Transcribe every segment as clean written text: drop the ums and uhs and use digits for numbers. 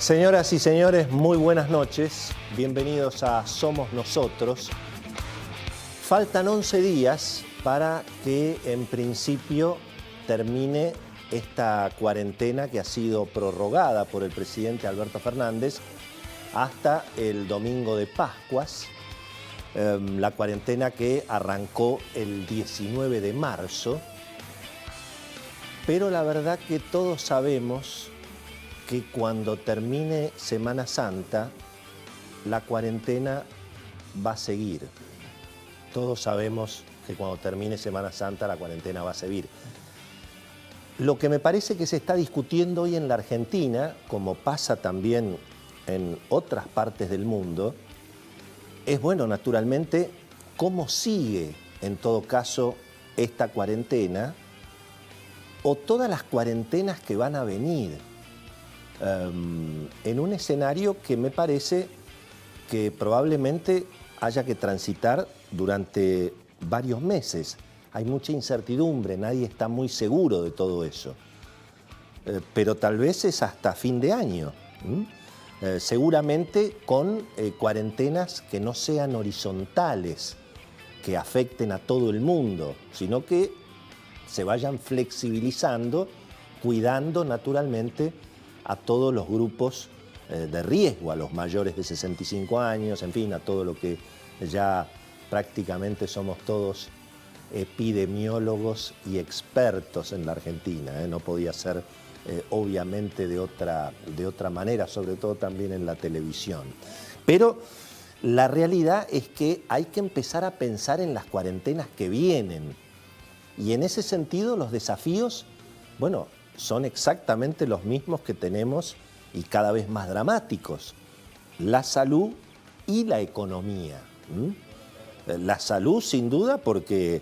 Señoras y señores, muy buenas noches. Bienvenidos a Somos Nosotros. Faltan 11 días para que en principio termine esta cuarentena que ha sido prorrogada por el presidente Alberto Fernández hasta el domingo de Pascuas. La cuarentena que arrancó el 19 de marzo. Pero la verdad que todos sabemos que cuando termine Semana Santa, la cuarentena va a seguir. Todos sabemos que cuando termine Semana Santa, la cuarentena va a seguir. Lo que me parece que se está discutiendo hoy en la Argentina, como pasa también en otras partes del mundo, es, bueno, naturalmente, cómo sigue, en todo caso, esta cuarentena o todas las cuarentenas que van a venir. En un escenario que me parece que probablemente haya que transitar durante varios meses. Hay mucha incertidumbre, nadie está muy seguro de todo eso. Pero tal vez es hasta fin de año. Seguramente con cuarentenas que no sean horizontales, que afecten a todo el mundo, sino que se vayan flexibilizando, cuidando naturalmente a todos los grupos de riesgo, a los mayores de 65 años, en fin, a todo lo que ya prácticamente somos todos epidemiólogos y expertos en la Argentina. No podía ser obviamente de otra manera, sobre todo también en la televisión. Pero la realidad es que hay que empezar a pensar en las cuarentenas que vienen. Y en ese sentido los desafíos, bueno, son exactamente los mismos que tenemos y cada vez más dramáticos. La salud y la economía. La salud, sin duda, porque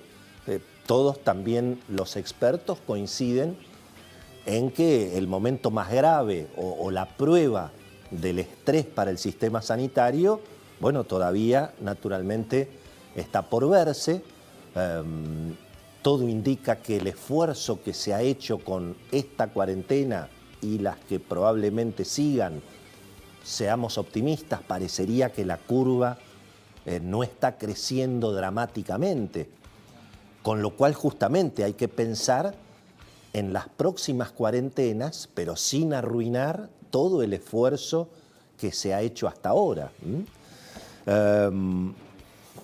todos también los expertos coinciden en que el momento más grave o la prueba del estrés para el sistema sanitario, bueno, todavía naturalmente está por verse. Todo indica que el esfuerzo que se ha hecho con esta cuarentena y las que probablemente sigan, seamos optimistas, parecería que la curva no está creciendo dramáticamente. Con lo cual justamente hay que pensar en las próximas cuarentenas, pero sin arruinar todo el esfuerzo que se ha hecho hasta ahora.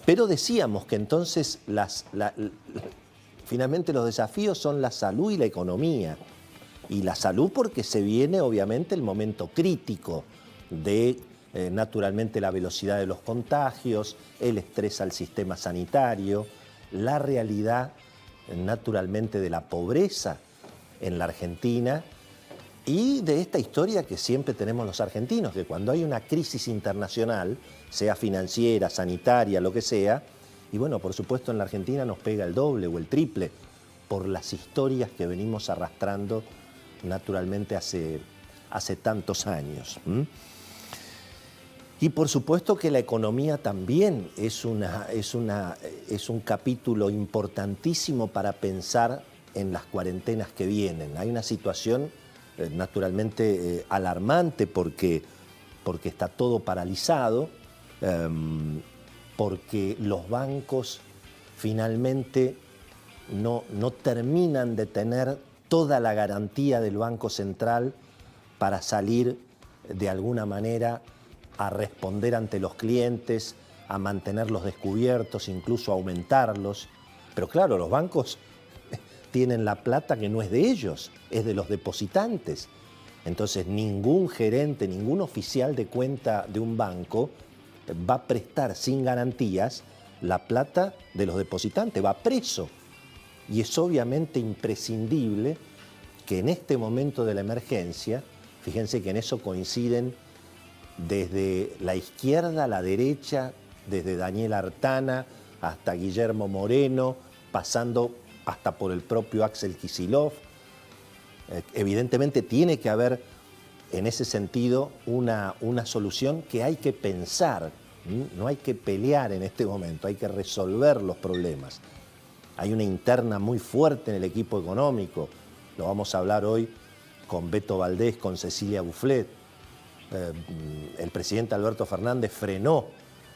Pero decíamos que entonces finalmente los desafíos son la salud y la economía. Y la salud porque se viene obviamente el momento crítico de naturalmente la velocidad de los contagios, el estrés al sistema sanitario, la realidad naturalmente de la pobreza en la Argentina y de esta historia que siempre tenemos los argentinos, que cuando hay una crisis internacional, sea financiera, sanitaria, lo que sea, y bueno, por supuesto en la Argentina nos pega el doble o el triple por las historias que venimos arrastrando naturalmente hace tantos años. Y por supuesto que la economía también es un capítulo importantísimo para pensar en las cuarentenas que vienen. Hay una situación naturalmente alarmante porque está todo paralizado, porque los bancos finalmente no terminan de tener toda la garantía del Banco Central para salir de alguna manera a responder ante los clientes, a mantenerlos descubiertos, incluso a aumentarlos. Pero claro, los bancos tienen la plata que no es de ellos, es de los depositantes. Entonces ningún gerente, ningún oficial de cuenta de un banco va a prestar sin garantías la plata de los depositantes, va preso. Y es obviamente imprescindible que en este momento de la emergencia, fíjense que en eso coinciden desde la izquierda a la derecha, desde Daniel Artana hasta Guillermo Moreno, pasando hasta por el propio Axel Kicillof. Evidentemente tiene que haber en ese sentido una solución que hay que pensar, no hay que pelear en este momento, hay que resolver los problemas. Hay una interna muy fuerte en el equipo económico, lo vamos a hablar hoy con Beto Valdés, con Cecilia Bufflet. El presidente Alberto Fernández frenó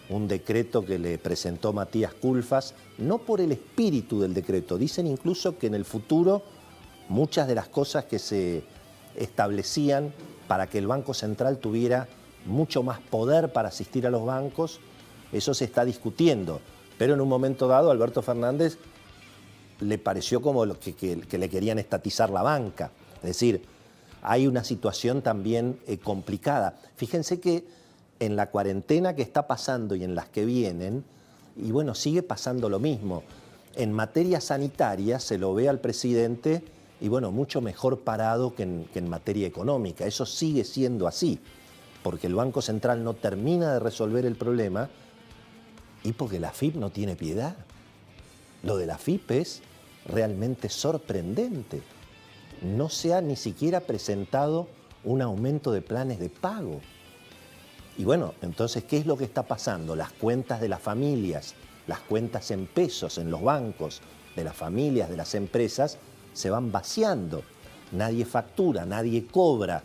un decreto que le presentó Matías Culfas, no por el espíritu del decreto. Dicen incluso que en el futuro muchas de las cosas que se establecían para que el Banco Central tuviera mucho más poder para asistir a los bancos, eso se está discutiendo. Pero en un momento dado a Alberto Fernández le pareció como que le querían estatizar la banca. Es decir, hay una situación también complicada. Fíjense que en la cuarentena que está pasando y en las que vienen, y bueno, sigue pasando lo mismo. En materia sanitaria se lo ve al presidente, y bueno, mucho mejor parado que en materia económica. Eso sigue siendo así, porque el Banco Central no termina de resolver el problema y porque la AFIP no tiene piedad. Lo de la AFIP es realmente sorprendente. No se ha ni siquiera presentado un aumento de planes de pago. Y bueno, entonces, ¿qué es lo que está pasando? Las cuentas de las familias, las cuentas en pesos en los bancos, de las familias, de las empresas, se van vaciando. Nadie factura, nadie cobra.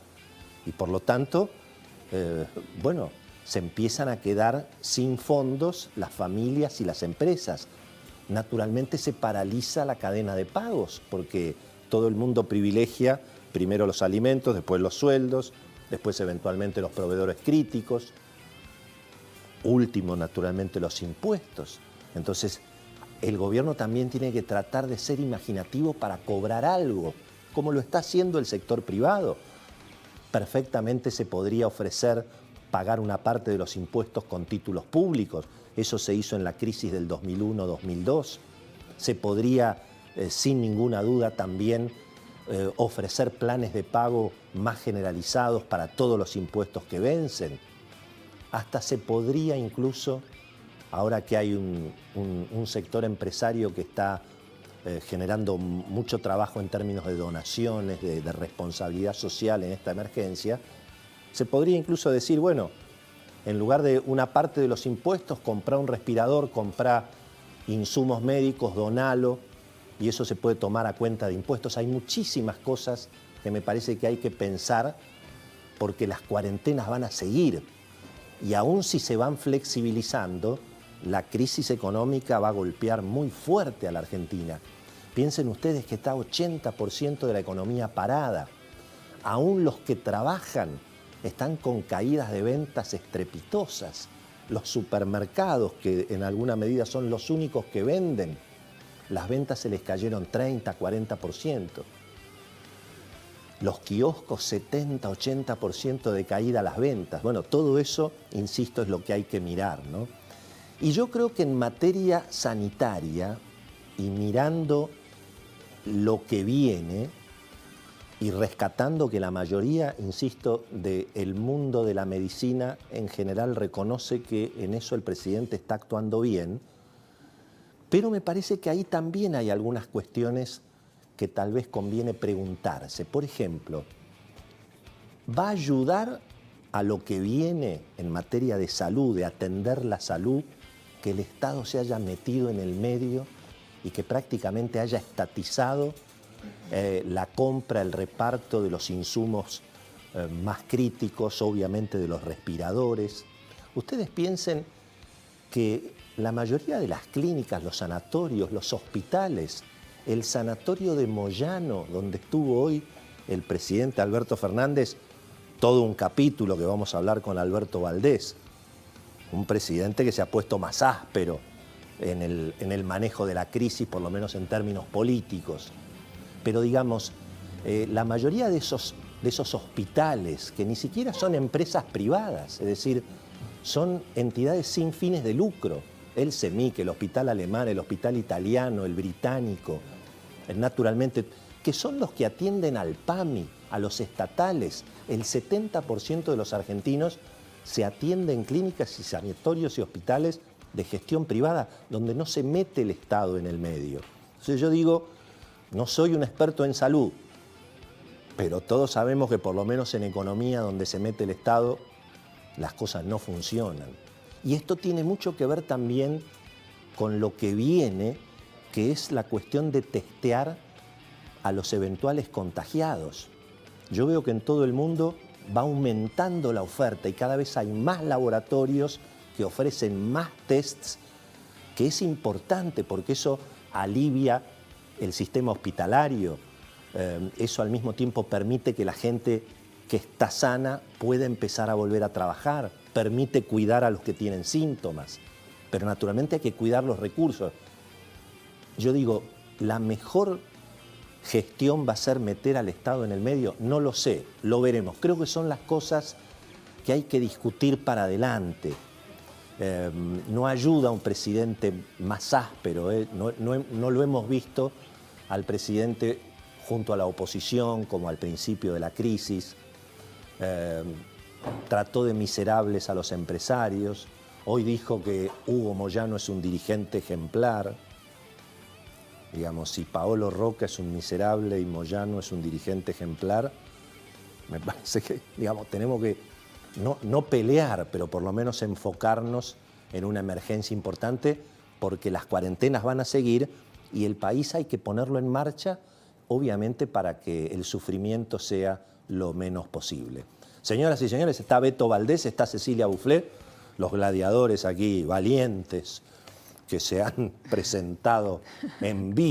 Y por lo tanto, bueno, se empiezan a quedar sin fondos las familias y las empresas. Naturalmente se paraliza la cadena de pagos, porque todo el mundo privilegia primero los alimentos, después los sueldos, después eventualmente los proveedores críticos, último naturalmente los impuestos. Entonces el gobierno también tiene que tratar de ser imaginativo para cobrar algo, como lo está haciendo el sector privado. Perfectamente se podría ofrecer pagar una parte de los impuestos con títulos públicos. Eso se hizo en la crisis del 2001-2002. Se podría, sin ninguna duda, también ofrecer planes de pago más generalizados para todos los impuestos que vencen. Hasta se podría incluso, ahora que hay un sector empresario que está generando mucho trabajo en términos de donaciones, de responsabilidad social en esta emergencia, se podría incluso decir, bueno, en lugar de una parte de los impuestos, comprar un respirador, comprar insumos médicos, donalo, y eso se puede tomar a cuenta de impuestos. Hay muchísimas cosas que me parece que hay que pensar porque las cuarentenas van a seguir. Y aún si se van flexibilizando, la crisis económica va a golpear muy fuerte a la Argentina. Piensen ustedes que está 80% de la economía parada. Aún los que trabajan están con caídas de ventas estrepitosas. Los supermercados, que en alguna medida son los únicos que venden, las ventas se les cayeron 30, 40%. Los kioscos, 70, 80% de caída a las ventas. Bueno, todo eso, insisto, es lo que hay que mirar, ¿no? Y yo creo que en materia sanitaria, y mirando lo que viene, y rescatando que la mayoría, insisto, del mundo de la medicina en general reconoce que en eso el presidente está actuando bien, pero me parece que ahí también hay algunas cuestiones que tal vez conviene preguntarse. Por ejemplo, ¿va a ayudar a lo que viene en materia de salud, de atender la salud, que el Estado se haya metido en el medio y que prácticamente haya estatizado la compra, el reparto de los insumos más críticos, obviamente de los respiradores? Ustedes piensen que la mayoría de las clínicas, los sanatorios, los hospitales, el sanatorio de Moyano, donde estuvo hoy el presidente Alberto Fernández, todo un capítulo que vamos a hablar con Alberto Valdés, un presidente que se ha puesto más áspero en el manejo de la crisis, por lo menos en términos políticos. Pero digamos, la mayoría de esos hospitales, que ni siquiera son empresas privadas, es decir, son entidades sin fines de lucro, el CEMIC, el hospital alemán, el hospital italiano, el británico, naturalmente, que son los que atienden al PAMI, a los estatales. El 70% de los argentinos se atiende en clínicas y sanatorios y hospitales de gestión privada, donde no se mete el Estado en el medio. Entonces yo digo, no soy un experto en salud, pero todos sabemos que por lo menos en economía, donde se mete el Estado, las cosas no funcionan. Y esto tiene mucho que ver también con lo que viene, que es la cuestión de testear a los eventuales contagiados. Yo veo que en todo el mundo va aumentando la oferta y cada vez hay más laboratorios que ofrecen más tests, que es importante porque eso alivia el sistema hospitalario. Eso al mismo tiempo permite que la gente que está sana pueda empezar a volver a trabajar, permite cuidar a los que tienen síntomas, pero naturalmente hay que cuidar los recursos. Yo digo, ¿la mejor gestión va a ser meter al Estado en el medio? No lo sé, lo veremos. Creo que son las cosas que hay que discutir para adelante. No ayuda a un presidente más áspero, no lo hemos visto al presidente junto a la oposición como al principio de la crisis. Trató de miserables a los empresarios. Hoy dijo que Hugo Moyano es un dirigente ejemplar. Digamos, si Paolo Roca es un miserable y Moyano es un dirigente ejemplar, me parece que, digamos, tenemos que no pelear, pero por lo menos enfocarnos en una emergencia importante, porque las cuarentenas van a seguir y el país hay que ponerlo en marcha, obviamente, para que el sufrimiento sea lo menos posible. Señoras y señores, está Beto Valdés, está Cecilia Bufflet, los gladiadores aquí valientes que se han presentado en vivo.